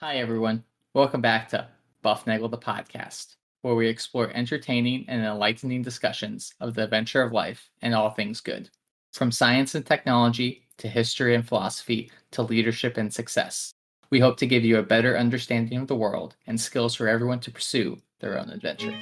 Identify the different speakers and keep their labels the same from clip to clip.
Speaker 1: Hi, everyone. Welcome back to Bufnagle the podcast, where we explore entertaining and enlightening discussions of the adventure of life and all things good, from science and technology to history and philosophy to leadership and success. We hope to give you a better understanding of the world and skills for everyone to pursue their own adventure.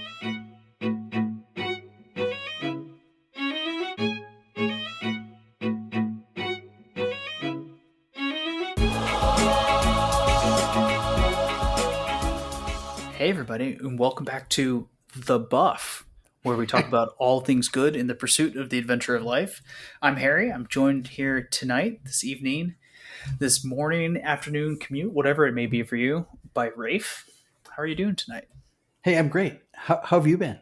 Speaker 2: Hey, everybody, and welcome back to The Buff, where we talk about all things good in the pursuit of the adventure of life. I'm Harry. I'm joined here tonight, this evening, this morning, afternoon commute, whatever it may be for you, by Rafe. How are you doing tonight?
Speaker 3: Hey, I'm great. How have you been?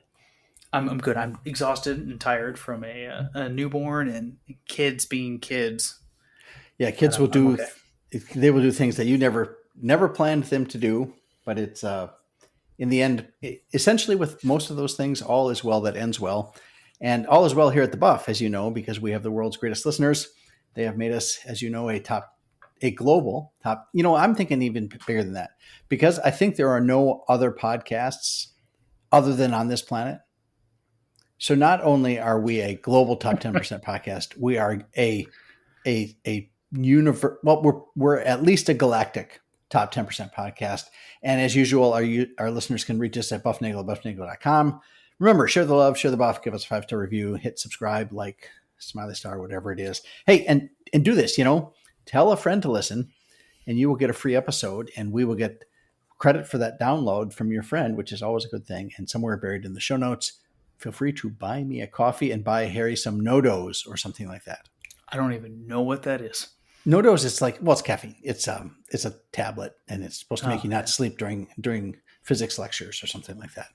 Speaker 2: I'm good. I'm exhausted and tired from a newborn and kids being kids.
Speaker 3: Yeah,
Speaker 2: But
Speaker 3: kids will
Speaker 2: I'm
Speaker 3: do
Speaker 2: okay.
Speaker 3: they will do things that you never planned them to do, but it's in the end essentially with most of those things all is well that ends well. And all is well here at the Buff, as you know, because we have the world's greatest listeners. They have made us, as you know, a global top. I'm thinking even bigger than that because I think there are no other podcasts other than on this planet. So not only are we a global top 10% podcast, we are a universe. Well, we're at least a galactic top 10% podcast. And as usual, our listeners can reach us at bufnagle.com. Remember, share the love, share the buff, give us a 5-star review, hit subscribe, like, smiley star, whatever it is. Hey, and do this, tell a friend to listen and you will get a free episode and we will get credit for that download from your friend, which is always a good thing. And somewhere buried in the show notes, feel free to buy me a coffee and buy Harry some No-Dos or something like that.
Speaker 2: I don't even know what that is.
Speaker 3: No-Dos, it's it's caffeine. It's a tablet, and it's supposed to make you not sleep during physics lectures or something like that.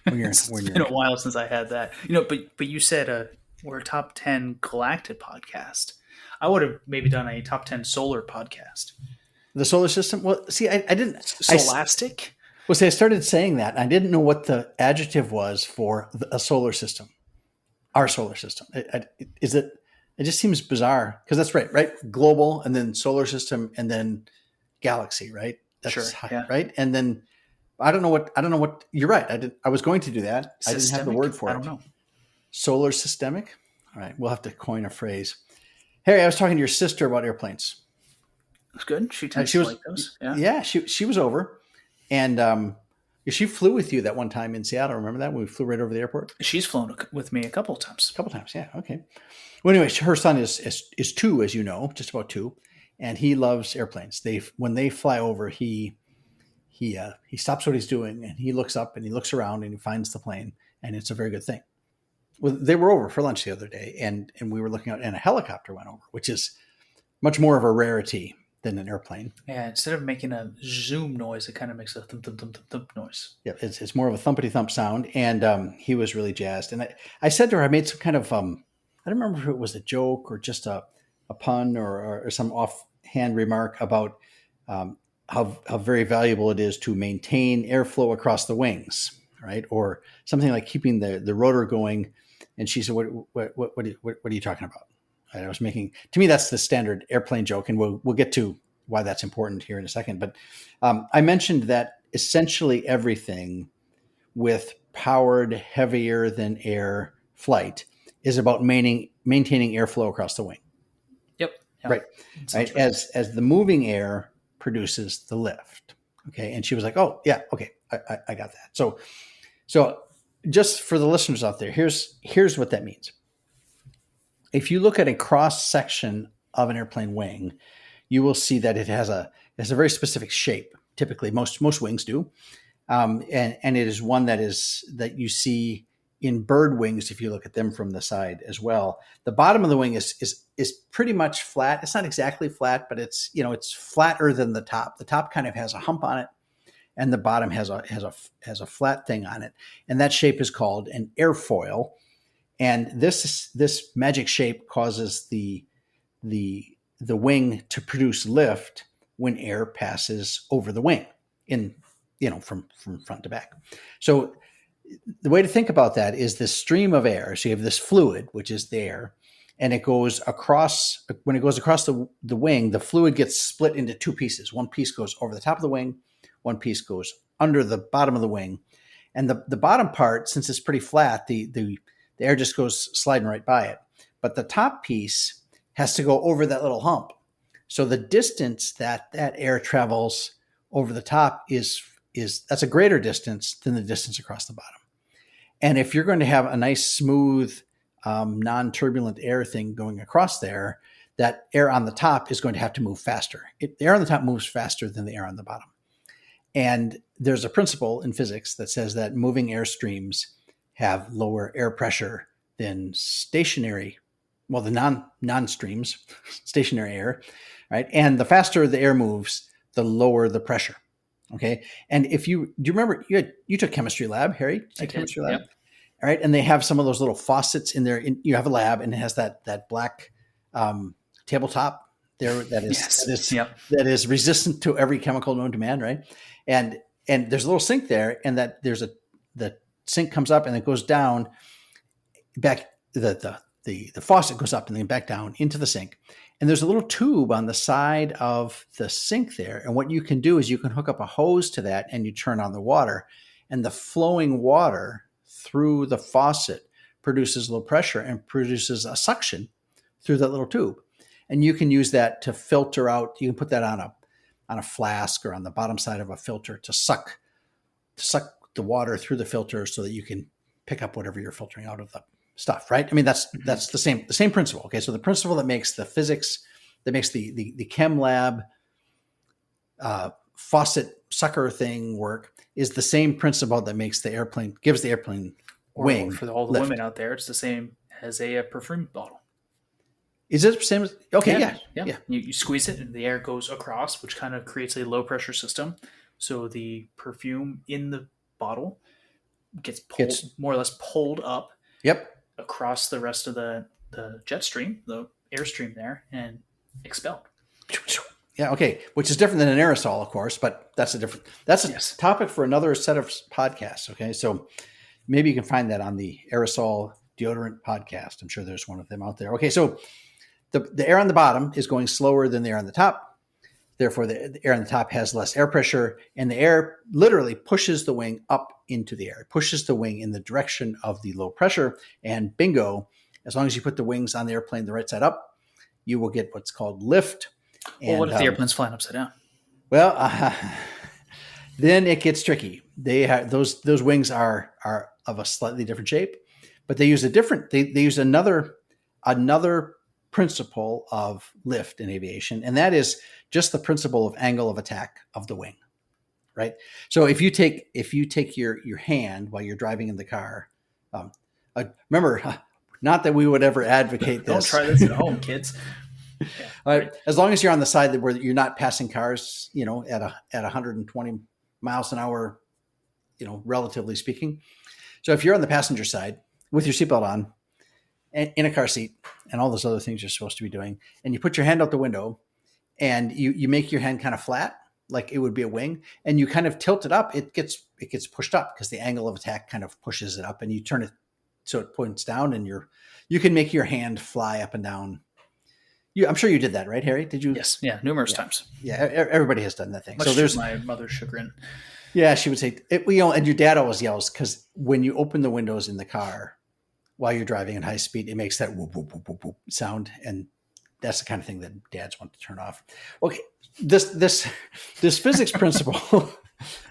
Speaker 2: It's been a while since I had that. But you said we're a top 10 galactic podcast. I would have maybe done a top 10 solar podcast.
Speaker 3: The solar system. Well, see, I didn't.
Speaker 2: Solastic.
Speaker 3: I started saying that. And I didn't know what the adjective was for a solar system. Our solar system. Is it? It just seems bizarre because that's right? Global, and then solar system, and then galaxy, right? That's
Speaker 2: Sure. Yeah.
Speaker 3: Right. And then I don't know what. You're right. I was going to do that.
Speaker 2: Systemic?
Speaker 3: I didn't have the word for it.
Speaker 2: I don't know.
Speaker 3: Solar systemic. All right. We'll have to coin a phrase. Harry, I was talking to your sister about airplanes.
Speaker 2: That's good. She tends to like those. Yeah.
Speaker 3: Yeah. She was over, and she flew with you that one time in Seattle. Remember that when we flew right over the airport?
Speaker 2: She's flown with me a couple of times.
Speaker 3: A couple of times. Yeah. Okay. Well, anyway, her son is 2, as you know, just about 2, and he loves airplanes. When they fly over, he stops what he's doing and he looks up and he looks around and he finds the plane, and it's a very good thing. Well, they were over for lunch the other day, and we were looking out, and a helicopter went over, which is much more of a rarity than an airplane.
Speaker 2: Yeah, instead of making a zoom noise, it kind of makes a thump thump thump thump thump noise.
Speaker 3: Yeah, it's more of a thumpity thump sound, and he was really jazzed. And I said to her, I made some kind of I don't remember if it was a joke or just a pun or some offhand remark about how very valuable it is to maintain airflow across the wings, right? Or something like keeping the rotor going. And she said, "What are you talking about?" And I was making, to me, that's the standard airplane joke, and we'll get to why that's important here in a second. But I mentioned that essentially everything with powered, heavier than air flight is about maintaining airflow across the wing.
Speaker 2: Yep. Yeah.
Speaker 3: Right. As the moving air produces the lift. Okay. And she was like, "Oh yeah, okay, I got that." So just for the listeners out there, here's what that means. If you look at a cross section of an airplane wing, you will see that it has a very specific shape. Typically, most wings do, and it is one that you see in bird wings if you look at them from the side as well. The bottom of the wing is pretty much flat. It's not exactly flat, but it's flatter than the top. The top kind of has a hump on it, and the bottom has a flat thing on it, and that shape is called an airfoil. And this magic shape causes the wing to produce lift when air passes over the wing from front to back. So the way to think about that is this stream of air. So you have this fluid, which is the air, and it goes across. When it goes across the wing, the fluid gets split into two pieces. One piece goes over the top of the wing, one piece goes under the bottom of the wing, and the bottom part, since it's pretty flat, the air just goes sliding right by it. But the top piece has to go over that little hump. So the distance that air travels over the top is that's a greater distance than the distance across the bottom. And if you're going to have a nice, smooth, non-turbulent air thing going across there, that air on the top is going to have to move faster. The air on the top moves faster than the air on the bottom. And there's a principle in physics that says that moving air streams have lower air pressure than stationary, well, the non-streams, stationary air, right? And the faster the air moves, the lower the pressure. Okay. And do you remember you took chemistry lab, Harry? Chemistry lab?
Speaker 2: Yep.
Speaker 3: All right. And they have some of those little faucets in there. You have a lab and it has that black tabletop there that is resistant to every chemical known to man, right? And there's a little sink there, and that the sink comes up and it goes down back. The faucet goes up and then back down into the sink. And there's a little tube on the side of the sink there. And what you can do is you can hook up a hose to that and you turn on the water, and the flowing water through the faucet produces low pressure and produces a suction through that little tube. And you can use that to filter out. You can put that on a flask or on the bottom side of a filter to suck the water through the filter so that you can pick up whatever you're filtering out of the stuff, right? I mean, that's the same principle. Okay. So the principle that makes the physics, that makes the chem lab faucet sucker thing work is the same principle that makes gives the airplane wing.
Speaker 2: For all the women out there, it's the same as a perfume bottle.
Speaker 3: Is it the same? Okay.
Speaker 2: Yeah. You squeeze it and the air goes across, which kind of creates a low pressure system. So the perfume in the bottle gets more or less pulled up.
Speaker 3: Yep.
Speaker 2: Across the rest of the jet stream, the airstream there, and expelled.
Speaker 3: Yeah, okay. Which is different than an aerosol, of course, but that's a topic for another set of podcasts. Okay. So maybe you can find that on the aerosol deodorant podcast. I'm sure there's one of them out there. Okay. So the air on the bottom is going slower than the air on the top. Therefore, the air on the top has less air pressure, and the air literally pushes the wing up into the air. It pushes the wing in the direction of the low pressure, and bingo, as long as you put the wings on the airplane the right side up, you will get what's called lift.
Speaker 2: Well, what if the airplane's flying upside down?
Speaker 3: Well, then it gets tricky. Those wings are of a slightly different shape, but they use they use another principle of lift in aviation, and that is just the principle of angle of attack of the wing, right? So if you take your hand while you're driving in the car, remember, not that we would ever advocate this.
Speaker 2: Don't try this at home, kids. Yeah,
Speaker 3: right. As long as you're on the side where you're not passing cars, at 120 miles an hour, relatively speaking. So if you're on the passenger side with your seatbelt on, and in a car seat, and all those other things you're supposed to be doing, and you put your hand out the window, and you make your hand kind of flat, like it would be a wing, and you kind of tilt it up, it gets pushed up because the angle of attack kind of pushes it up, and you turn it so it points down, and you can make your hand fly up and down. I'm sure you did that, right, Harry? Did you?
Speaker 2: Yes. Yeah. Numerous times.
Speaker 3: Yeah. Everybody has done that thing.
Speaker 2: Much
Speaker 3: so there's
Speaker 2: my mother's chagrin.
Speaker 3: Yeah. She would say it, and your dad always yells because when you open the windows in the car while you're driving at high speed, it makes that whoop, whoop, whoop, whoop, whoop sound. And that's the kind of thing that dads want to turn off. Okay. This physics principle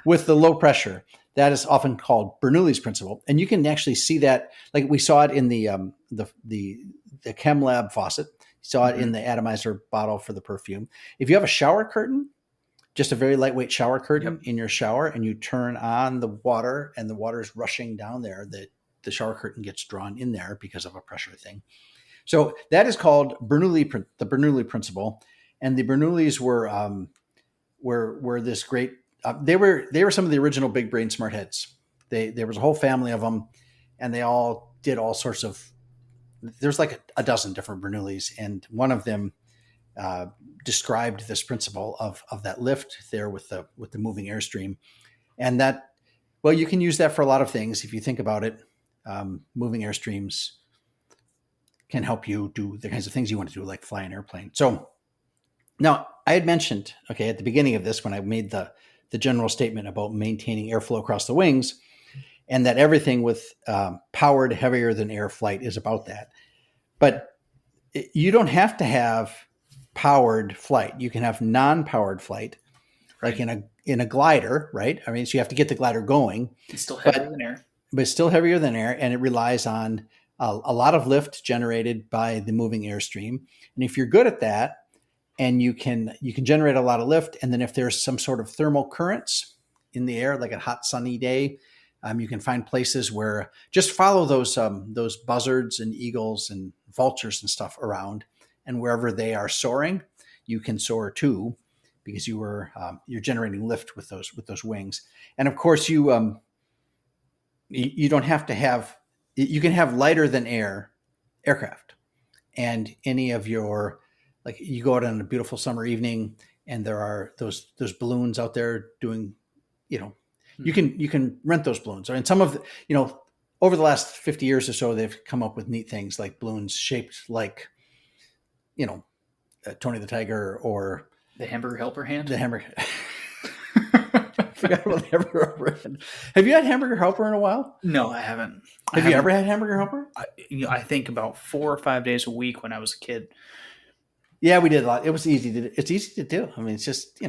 Speaker 3: with the low pressure, that is often called Bernoulli's principle. And you can actually see that, like we saw it in the chem lab faucet. You saw it in the atomizer bottle for the perfume. If you have a shower curtain, just a very lightweight shower curtain in your shower, and you turn on the water and the water is rushing down there, the shower curtain gets drawn in there because of a pressure thing. So that is called the Bernoulli principle. And the Bernoullis were this great. They were some of the original big brain smart heads. There was a whole family of them, and they all did all sorts of. There's like a dozen different Bernoullis, and one of them described this principle of that lift there with the moving airstream, and that, well, you can use that for a lot of things if you think about it. Moving airstreams can help you do the kinds of things you want to do, like fly an airplane. So now I had mentioned, okay, at the beginning of this, when I made the general statement about maintaining airflow across the wings, and that everything with powered heavier than air flight is about that. But you don't have to have powered flight. You can have non-powered flight, like in a glider, right? I mean, so you have to get the glider going.
Speaker 2: It's still heavier than air.
Speaker 3: But it's still heavier than air, and it relies on a lot of lift generated by the moving airstream. And if you're good at that, and you can generate a lot of lift, and then if there's some sort of thermal currents in the air, like a hot sunny day, you can find places where just follow those buzzards and eagles and vultures and stuff around, and wherever they are soaring, you can soar too, because you're generating lift with those wings. And of course, you don't have to have. You can have lighter than air aircraft, and any of your, like, you go out on a beautiful summer evening, and there are those balloons out there doing, you can rent those balloons. And some of over the last 50 years or so, they've come up with neat things like balloons shaped like, Tony the Tiger, or
Speaker 2: the Hamburger Helper hand.
Speaker 3: The hamburger. I forgot about the Hamburger Helper hand. Have you had Hamburger Helper in a while?
Speaker 2: No, I haven't.
Speaker 3: Have you ever had Hamburger Helper?
Speaker 2: I think about 4 or 5 days a week when I was a kid.
Speaker 3: Yeah, we did a lot. It was easy to. It's easy to do. I mean, it's just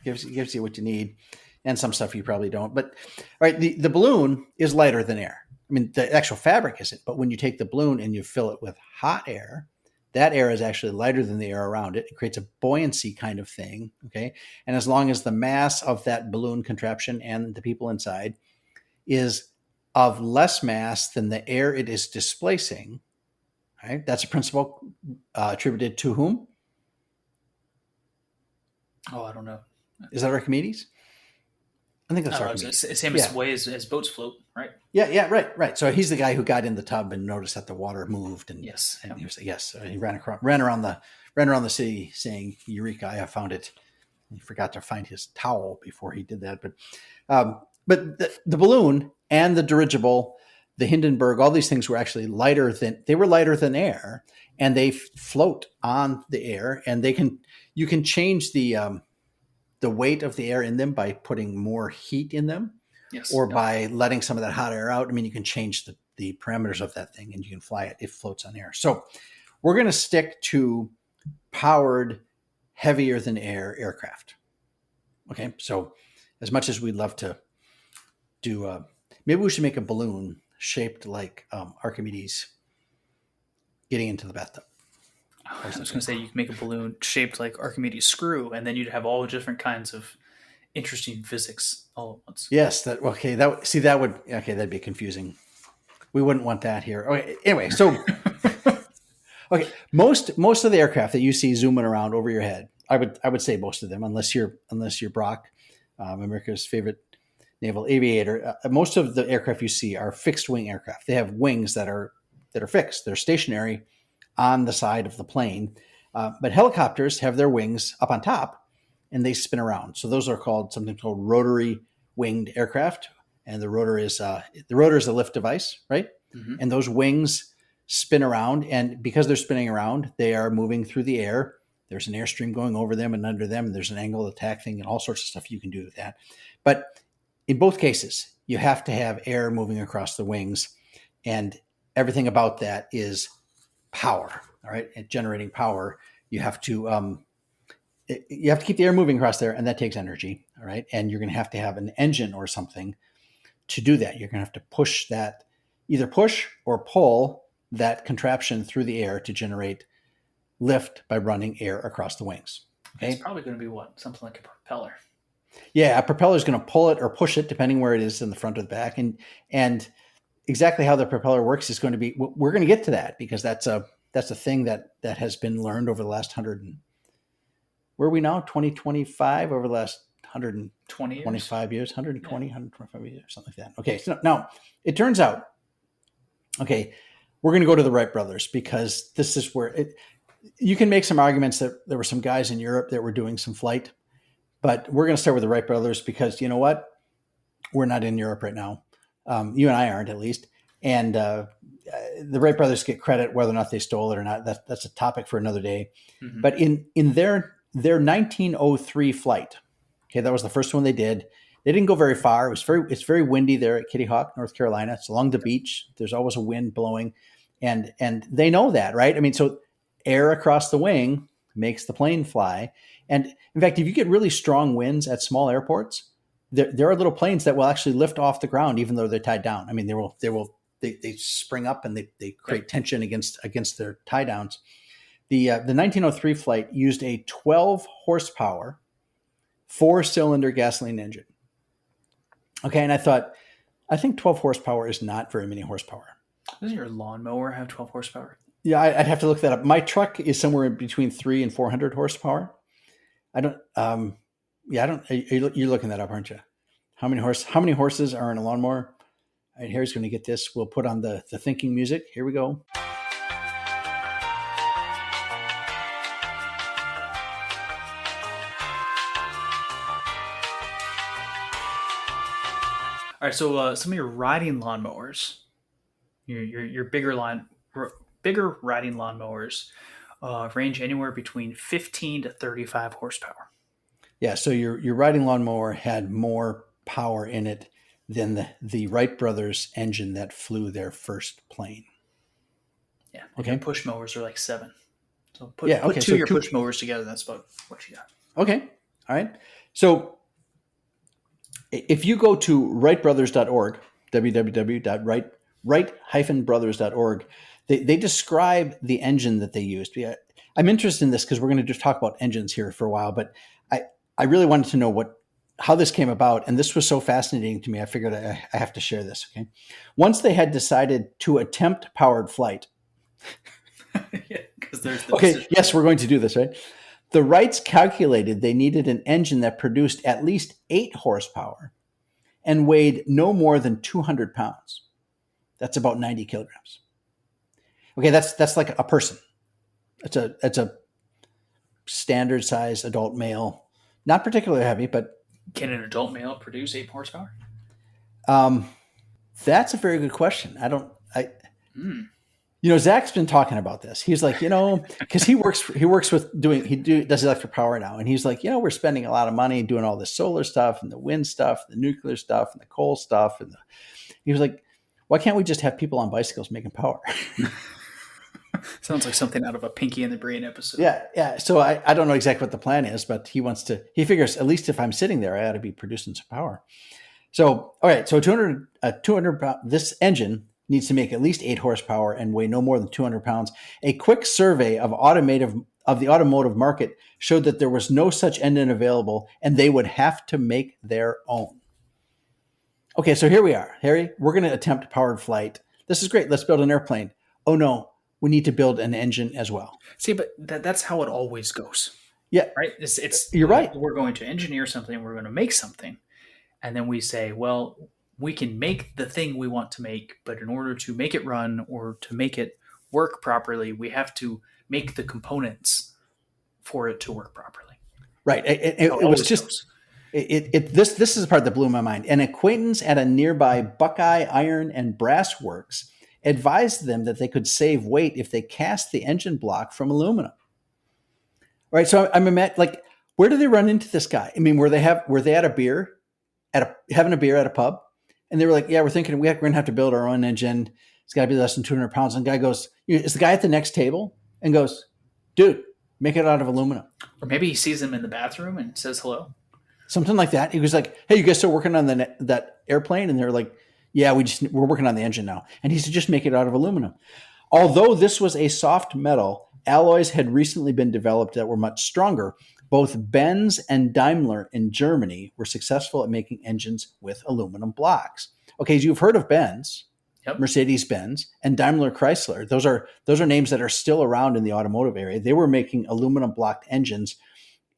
Speaker 3: gives you what you need, and some stuff you probably don't. But all right, the balloon is lighter than air. I mean, the actual fabric isn't. But when you take the balloon and you fill it with hot air, that air is actually lighter than the air around it. It creates a buoyancy kind of thing. Okay, and as long as the mass of that balloon contraption and the people inside is of less mass than the air it is displacing. Right? That's a principle attributed to whom?
Speaker 2: Oh, I don't know.
Speaker 3: Is that Archimedes? I think that's Archimedes.
Speaker 2: Same as the way as boats float, right?
Speaker 3: Yeah, right. So he's the guy who got in the tub and noticed that the water moved, and
Speaker 2: yes,
Speaker 3: and he was like, yes. So he ran around the city saying, "Eureka! I have found it." He forgot to find his towel before he did that, but the balloon and the dirigible, the Hindenburg, all these things were actually lighter than air, and they float on the air, and you can change the weight of the air in them by putting more heat in them,
Speaker 2: yes,
Speaker 3: or by letting some of that hot air out. I mean, you can change the parameters of that thing, and you can fly it. It floats on air. So we're going to stick to powered, heavier than air aircraft. Okay, so as much as we'd love to do, maybe we should make a balloon shaped like Archimedes getting into the bathtub.
Speaker 2: I was going to say you can make a balloon shaped like Archimedes' screw, and then you'd have all different kinds of interesting physics all at once.
Speaker 3: Yes, that'd be confusing. We wouldn't want that here. Okay, anyway, so okay, most of the aircraft that you see zooming around over your head, I would say most of them, unless you're Brock, America's favorite naval aviator. Most of the aircraft you see are fixed wing aircraft. They have wings that are fixed. They're stationary on the side of the plane. But helicopters have their wings up on top, and they spin around. So those are something called rotary winged aircraft. And the rotor is a lift device, right? Mm-hmm. And those wings spin around, and because they're spinning around, they are moving through the air. There's an airstream going over them and under them, and there's an angle of attack thing and all sorts of stuff you can do with that. But in both cases, you have to have air moving across the wings, and everything about that is power. All right, and generating power, you have to keep the air moving across there, and that takes energy. All right, and you're going to have an engine or something to do that. You're going to have to either push or pull that contraption through the air to generate lift by running air across the wings. Okay,
Speaker 2: it's probably going to be something like a propeller.
Speaker 3: Yeah, a propeller is going to pull it or push it, depending where it is in the front or the back, and exactly how the propeller works is going to be. We're going to get to that, because that's a thing that has been learned over the last 100. Where are we now? 2025 over the last 125 years, 120, 125 years, something like that. Okay, so now it turns out, okay, we're going to go to the Wright brothers, because this is where you can make some arguments that there were some guys in Europe that were doing some flight, but we're going to start with the Wright brothers, because you know what? We're not in Europe right now. You and I aren't, at least. And the Wright brothers get credit whether or not they stole it or not. That's a topic for another day.
Speaker 2: Mm-hmm.
Speaker 3: But in their 1903 flight, okay, that was the first one they did. They didn't go very far. It's very windy there at Kitty Hawk, North Carolina. It's along the beach. There's always a wind blowing, and they know that, right? I mean, so air across the wing makes the plane fly. And in fact, if you get really strong winds at small airports, there are little planes that will actually lift off the ground even though they're tied down. I mean, they spring up and they create tension against their tie downs. The 1903 flight used a 12 horsepower, 4-cylinder gasoline engine. Okay, and I think 12 horsepower is not very many horsepower.
Speaker 2: Doesn't your lawnmower have 12 horsepower?
Speaker 3: Yeah, I'd have to look that up. My truck is somewhere between 300 and 400 horsepower. I don't. You're looking that up, aren't you? How many horses are in a lawnmower? All right, Harry's going to get this. We'll put on the thinking music. Here we go.
Speaker 2: All right, so some of your riding lawnmowers, your bigger riding lawnmowers, range anywhere between 15 to 35 horsepower.
Speaker 3: Yeah, so your riding lawnmower had more power in it than the Wright brothers engine that flew their first plane.
Speaker 2: Yeah,
Speaker 3: okay.
Speaker 2: Push mowers are like 7. So put two
Speaker 3: so
Speaker 2: of your push mowers together. That's about what you got.
Speaker 3: Okay, all right. So if you go to wrightbrothers.org, www.wright-brothers.org, they describe the engine that they used. I'm interested in this because we're going to just talk about engines here for a while, but I really wanted to know how this came about, and this was so fascinating to me. I figured I have to share this. Okay, once they had decided to attempt powered flight.
Speaker 2: Yeah, because there's
Speaker 3: yes, we're going to do this, right? The Wrights calculated they needed an engine that produced at least 8 horsepower and weighed no more than 200 pounds. That's about 90 kilograms. Okay, that's like a person. It's a standard size adult male, not particularly heavy, but
Speaker 2: can an adult male produce 8 horsepower?
Speaker 3: That's a very good question. Zach's been talking about this. He's like, because he does electric power now. And he's like, we're spending a lot of money doing all this solar stuff and the wind stuff, the nuclear stuff and the coal stuff. He was like, why can't we just have people on bicycles making power?
Speaker 2: Sounds like something out of a Pinky and the Brain episode.
Speaker 3: Yeah. So I don't know exactly what the plan is, but he figures at least if I'm sitting there, I ought to be producing some power. So, all right. So 200 pound, this engine needs to make at least 8 horsepower and weigh no more than 200 pounds. A quick survey of the automotive market showed that there was no such engine available and they would have to make their own. Okay, so here we are. Harry, we're going to attempt powered flight. This is great. Let's build an airplane. Oh no, we need to build an engine as well.
Speaker 2: See, but that's how it always goes.
Speaker 3: Yeah.
Speaker 2: Right?
Speaker 3: You're right.
Speaker 2: We're going to engineer something. We're going to make something. And then we say, well, we can make the thing we want to make, but in order to make it run or to make it work properly, we have to make the components for it to work properly.
Speaker 3: Right. It was just this is the part that blew my mind. An acquaintance at a nearby Buckeye Iron and Brass Works advised them that they could save weight if they cast the engine block from aluminum. Right. So I'm like, where do they run into this guy? I mean, were they at a beer having a beer at a pub? And they were like, yeah, we're thinking we're going to have to build our own engine. It's got to be less than 200 pounds. And the guy goes, is the guy at the next table and goes, dude, make it out of aluminum.
Speaker 2: Or maybe he sees him in the bathroom and says hello.
Speaker 3: Something like that. He was like, hey, you guys still working on that airplane? And they're like, yeah, we're working on the engine now. And he said, just make it out of aluminum. Although this was a soft metal, alloys had recently been developed that were much stronger. Both Benz and Daimler in Germany were successful at making engines with aluminum blocks. Okay, so you've heard of Benz, yep. Mercedes-Benz, and Daimler Chrysler. Those are names that are still around in the automotive area. They were making aluminum blocked engines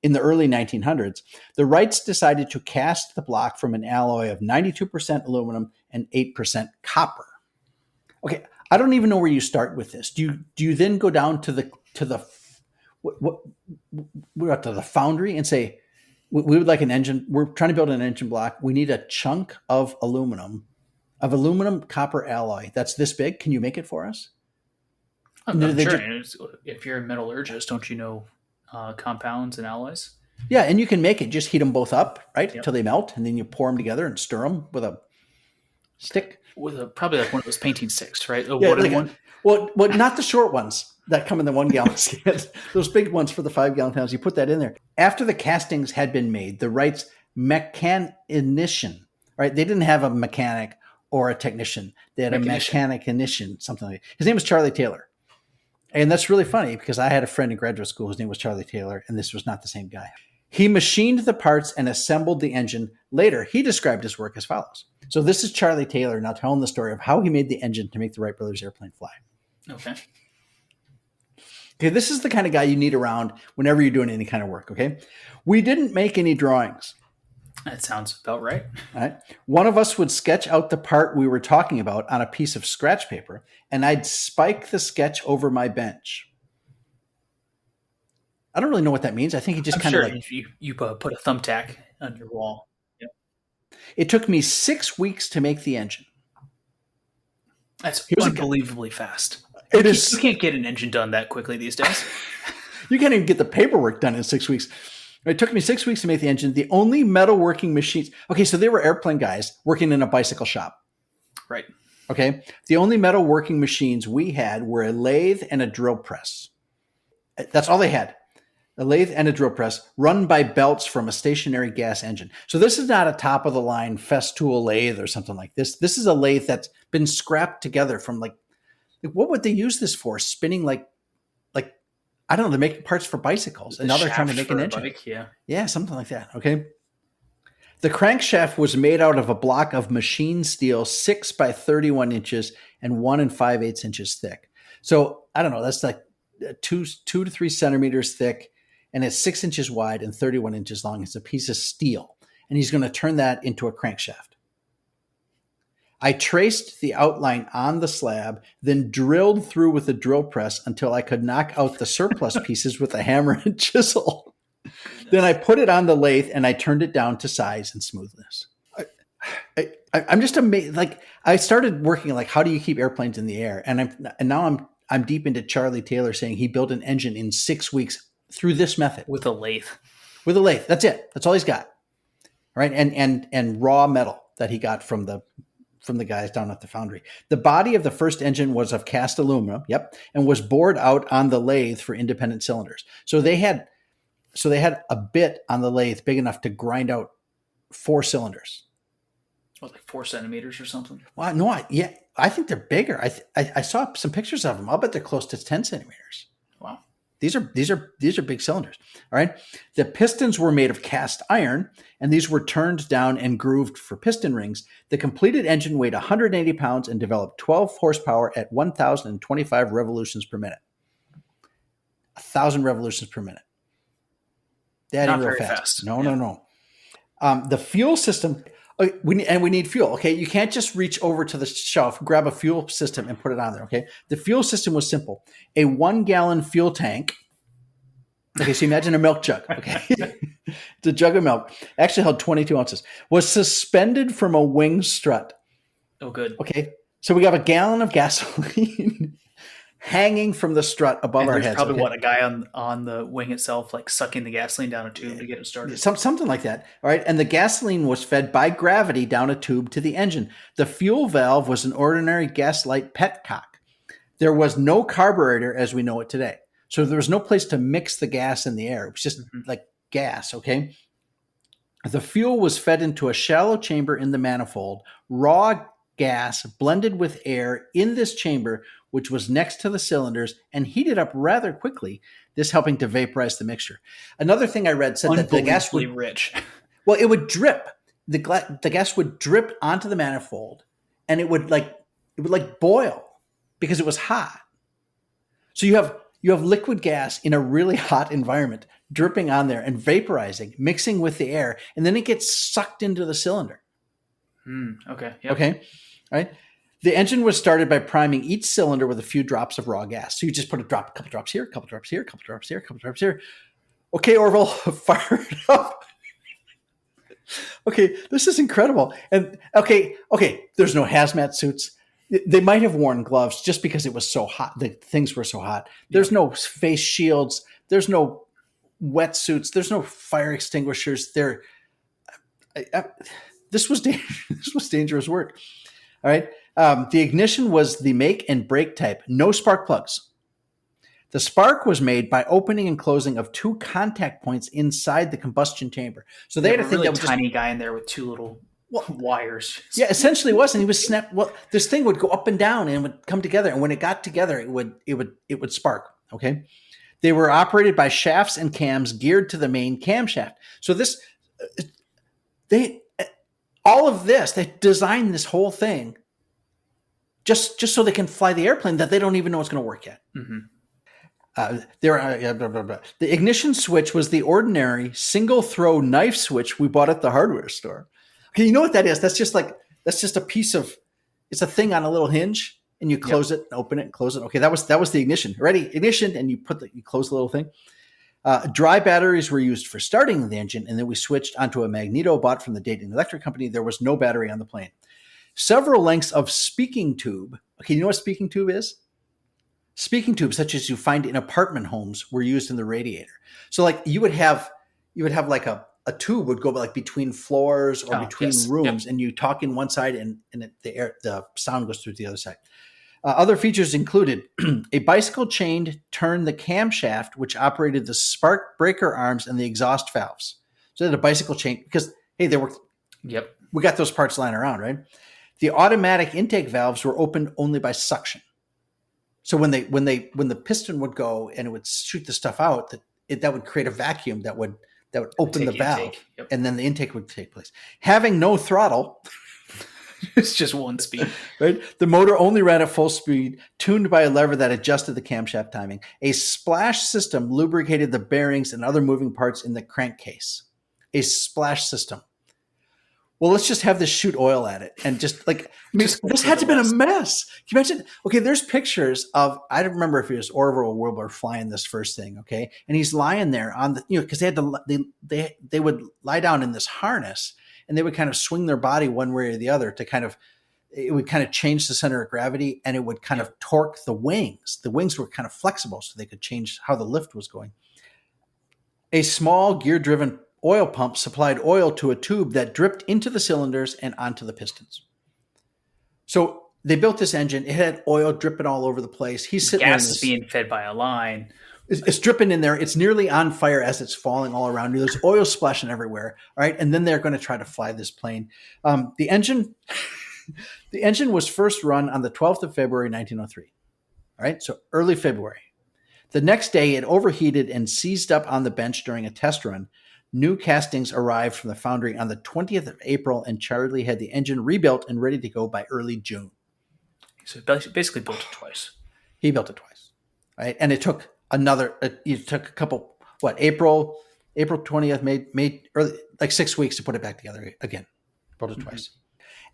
Speaker 3: in the early 1900s. The Wrights decided to cast the block from an alloy of 92% aluminum and 8% copper. Okay, I don't even know where you start with this. Do you then go down to the foundry and say, we would like an engine. We're trying to build an engine block. We need a chunk of aluminum of aluminum copper alloy that's this big. Can you make it for us?
Speaker 2: I'm sure. If you're a metallurgist, don't you know compounds and alloys?
Speaker 3: Yeah, and you can make it. Just heat them both up, right,
Speaker 2: Yep.
Speaker 3: till they melt, and then you pour them together and stir them with a stick.
Speaker 2: With probably like one of those painting sticks, right? A
Speaker 3: Yeah,
Speaker 2: wooden one.
Speaker 3: Well, not the short ones that come in the 1 gallon cans. Those big ones for the 5 gallon cans. You put that in there. After the castings had been made, the Wright's mechanician, right? They didn't have a mechanic or a technician. They had a mechanician, something like that. His name was Charlie Taylor. And that's really funny because I had a friend in graduate school whose name was Charlie Taylor, and this was not the same guy. He machined the parts and assembled the engine. Later, he described his work as follows. So this is Charlie Taylor now telling the story of how he made the engine to make the Wright brothers airplane fly.
Speaker 2: Okay,
Speaker 3: this is the kind of guy you need around whenever you're doing any kind of work, okay? We didn't make any drawings.
Speaker 2: That sounds about right.
Speaker 3: All right. One of us would sketch out the part we were talking about on a piece of scratch paper, and I'd spike the sketch over my bench. I don't really know what that means. I think he just kind of like...
Speaker 2: You put a thumbtack on your wall. Yep.
Speaker 3: It took me 6 weeks to make the engine.
Speaker 2: That's unbelievably fast.
Speaker 3: It is.
Speaker 2: You can't get an engine done that quickly these days.
Speaker 3: You can't even get the paperwork done in 6 weeks. It took me 6 weeks to make the engine. The only metalworking machines... Okay, so they were airplane guys working in a bicycle shop.
Speaker 2: Right.
Speaker 3: Okay. The only metalworking machines we had were a lathe and a drill press. That's all they had. A lathe and a drill press run by belts from a stationary gas engine. So this is not a top-of-the-line Festool lathe or something like this. This is a lathe that's been scrapped together from like what would they use this for? Spinning like I don't know, they're making parts for bicycles. And now they're trying to make an engine.
Speaker 2: Bike, yeah.
Speaker 3: Yeah, something like that. Okay. The crankshaft was made out of a block of machine steel 6 by 31 inches and 1 5/8 inches thick. So I don't know, that's like 2 to 3 centimeters thick, and it's 6 inches wide and 31 inches long. It's a piece of steel. And he's going to turn that into a crankshaft. I traced the outline on the slab, then drilled through with a drill press until I could knock out the surplus pieces with a hammer and chisel. Then I put it on the lathe and I turned it down to size and smoothness. I'm just amazed. Like I started working like, how do you keep airplanes in the air? And now I'm deep into Charlie Taylor saying he built an engine in 6 weeks through this method
Speaker 2: with a lathe.
Speaker 3: With a lathe, that's it. That's all he's got, right? And raw metal that he got from the guys down at the foundry. The body of the first engine was of cast aluminum, and was bored out on the lathe for independent cylinders. So they had a bit on the lathe big enough to grind out 4 cylinders.
Speaker 2: What, like 4 centimeters or something?
Speaker 3: Well, no, I think they're bigger. I saw some pictures of them. I'll bet they're close to 10 centimeters.
Speaker 2: Wow.
Speaker 3: These are big cylinders. All right. The pistons were made of cast iron, and these were turned down and grooved for piston rings. The completed engine weighed 180 pounds and developed 12 horsepower at 1,025 revolutions per minute. 1,000 revolutions per minute. That ain't real fast. No. The fuel system, we need fuel. Okay. You can't just reach over to the shelf, grab a fuel system and put it on there. Okay. The fuel system was simple. A 1 gallon fuel tank. Okay. So imagine a milk jug. Okay. It's a jug of milk, actually held 22 ounces, was suspended from a wing strut.
Speaker 2: Oh, good.
Speaker 3: Okay. So we got a gallon of gasoline hanging from the strut above our heads.
Speaker 2: Probably a guy on the wing itself, like sucking the gasoline down a tube to get it started.
Speaker 3: Something like that. All right. And the gasoline was fed by gravity down a tube to the engine. The fuel valve was an ordinary gaslight petcock. There was no carburetor as we know it today. So there was no place to mix the gas in the air. It was just like gas. Okay. The fuel was fed into a shallow chamber in the manifold. Raw gas blended with air in this chamber, which was next to the cylinders, and heated up rather quickly, this helping to vaporize the mixture. Another thing I read said that the gas would
Speaker 2: rich.
Speaker 3: Well, it would drip. The gas would drip onto the manifold, and it would boil because it was hot. So you have liquid gas in a really hot environment dripping on there and vaporizing, mixing with the air, and then it gets sucked into the cylinder.
Speaker 2: Okay. Yep.
Speaker 3: Okay. All right. The engine was started by priming each cylinder with a few drops of raw gas. So you just put a couple drops here, a couple drops here, a couple drops here, a couple drops here. Okay, Orville, fire it up. Okay, this is incredible. And okay, there's no hazmat suits. They might have worn gloves just because it was so hot. The things were so hot. There's no face shields. There's no wetsuits. There's no fire extinguishers. This was this was dangerous work. All right. The ignition was the make and break type. No spark plugs. The spark was made by opening and closing of two contact points inside the combustion chamber. So they had a thing
Speaker 2: really
Speaker 3: that was
Speaker 2: tiny guy in there with two little wires.
Speaker 3: Yeah, essentially it was, and he was snapped. Well, this thing would go up and down and would come together, and when it got together, it would spark. Okay, they were operated by shafts and cams geared to the main camshaft. So all of this, they designed this whole thing just so they can fly the airplane that they don't even know it's going to work yet.
Speaker 2: Mm-hmm.
Speaker 3: The ignition switch was the ordinary single throw knife switch we bought at the hardware store. Okay, you know what that is? That's just a piece of, it's a thing on a little hinge, and you close it, and open it, and close it. Okay, that was the ignition. Ready, ignition, and you close the little thing. Dry batteries were used for starting the engine, and then we switched onto a magneto bought from the Dayton Electric Company. There was no battery on the plane. Several lengths of speaking tube. Okay, you know what speaking tube is? Speaking tubes, such as you find in apartment homes, were used in the radiator. So, like you would have like a tube would go like between floors or between rooms, and you talk in one side, and the sound goes through the other side. Other features included a bicycle chain to turn the camshaft, which operated the spark breaker arms and the exhaust valves. So they had a bicycle chain because hey, they were.
Speaker 2: Yep.
Speaker 3: We got those parts lying around, right? The automatic intake valves were opened only by suction. So when the piston would go and it would shoot the stuff out, that would create a vacuum that would open the valve, and then the intake would take place. Having no throttle,
Speaker 2: it's just one speed.
Speaker 3: Right? The motor only ran at full speed, tuned by a lever that adjusted the camshaft timing. A splash system lubricated the bearings and other moving parts in the crankcase. A splash system. Well, let's just have this shoot oil at it. And just like, this had to have been a mess. Can you imagine? Okay, there's pictures of, I don't remember if it was Orville Wilbur flying this first thing, okay? And he's lying there on the, because they would lie down in this harness, and they would kind of swing their body one way or the other to it would kind of change the center of gravity, and it would kind of torque the wings. The wings were kind of flexible, so they could change how the lift was going. A small gear-driven oil pump supplied oil to a tube that dripped into the cylinders and onto the pistons. So they built this engine. It had oil dripping all over the place. He's sitting
Speaker 2: gas is being fed by a line.
Speaker 3: It's dripping in there. It's nearly on fire as it's falling all around you. There's oil splashing everywhere. All right. And then they're going to try to fly this plane. The engine was first run on the 12th of February, 1903. All right. So early February. The next day, it overheated and seized up on the bench during a test run. New castings arrived from the foundry on the 20th of April, and Charlie had the engine rebuilt and ready to go by early June.
Speaker 2: So basically built it twice.
Speaker 3: He built it twice, right? And it took it took a couple, April 20th, May early, like 6 weeks to put it back together again. Built it twice.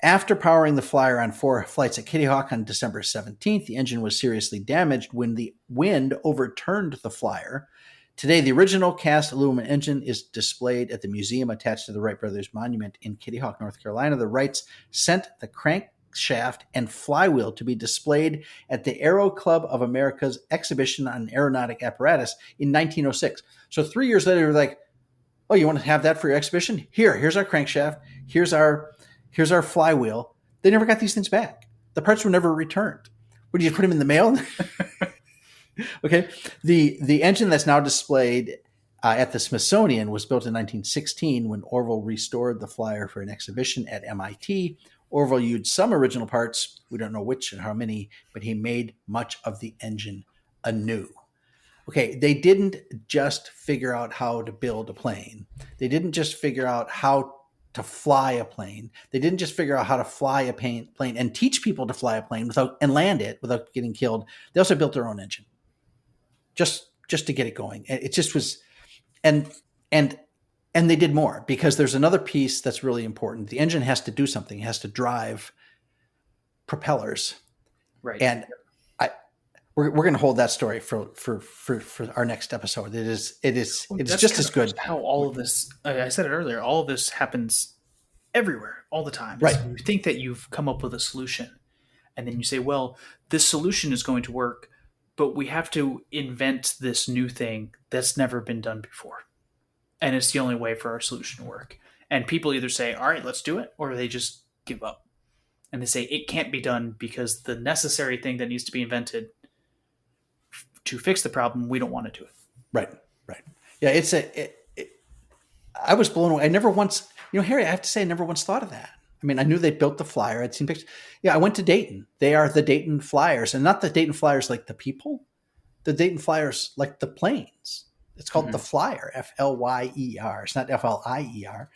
Speaker 3: After powering the Flyer on 4 flights at Kitty Hawk on December 17th, the engine was seriously damaged when the wind overturned the Flyer. Today, the original cast aluminum engine is displayed at the museum attached to the Wright Brothers Monument in Kitty Hawk, North Carolina. The Wrights sent the crankshaft and flywheel to be displayed at the Aero Club of America's exhibition on aeronautic apparatus in 1906. So 3 years later, they're like, oh, you want to have that for your exhibition? Here's our crankshaft. Here's our flywheel. They never got these things back. The parts were never returned. Would you put them in the mail? Okay. The engine that's now displayed at the Smithsonian was built in 1916 when Orville restored the Flyer for an exhibition at MIT. Orville used some original parts. We don't know which and how many, but he made much of the engine anew. Okay, they didn't just figure out how to build a plane. They didn't just figure out how to fly a plane. They didn't just figure out how to fly a plane and teach people to fly a plane and land it without getting killed. They also built their own engine. Just to get it going. It just was, and they did more because there's another piece that's really important. The engine has to do something. It has to drive propellers.
Speaker 2: Right.
Speaker 3: And we're going to hold that story for our next episode. It's just as good.
Speaker 2: How all of this, I said it earlier, all of this happens everywhere all the time.
Speaker 3: Right.
Speaker 2: You think that you've come up with a solution, and then you say, well, this solution is going to work, but we have to invent this new thing that's never been done before. And it's the only way for our solution to work. And people either say, all right, let's do it, or they just give up. And they say it can't be done because the necessary thing that needs to be invented to fix the problem, we don't want to do it.
Speaker 3: Right. Yeah, I was blown away. I never once, Harry, I have to say, I never once thought of that. I mean, I knew they built the flyer. I'd seen pictures. Yeah, I went to Dayton. They are the Dayton Flyers, and not the Dayton Flyers like the people, the Dayton Flyers like the planes. It's called the Flyer, Flyer. It's not Flier.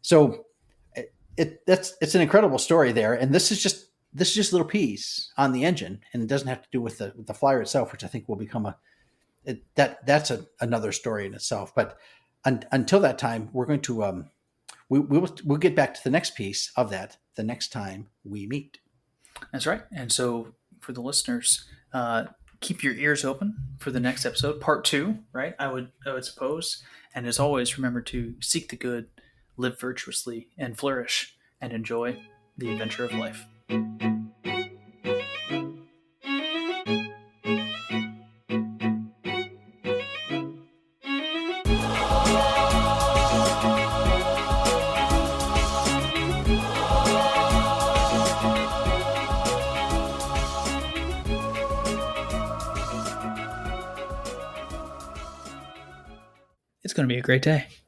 Speaker 3: So it's an incredible story there. And this is just a little piece on the engine, and it doesn't have to do with the Flyer itself, which I think will become that's another story in itself. But until that time, we're going to we'll get back to the next piece of that the next time we meet.
Speaker 2: That's right. And so for the listeners, keep your ears open for the next episode, part 2, right? I would suppose. And as always, remember to seek the good, live virtuously, and flourish, and enjoy the adventure of life. It's going to be a great day.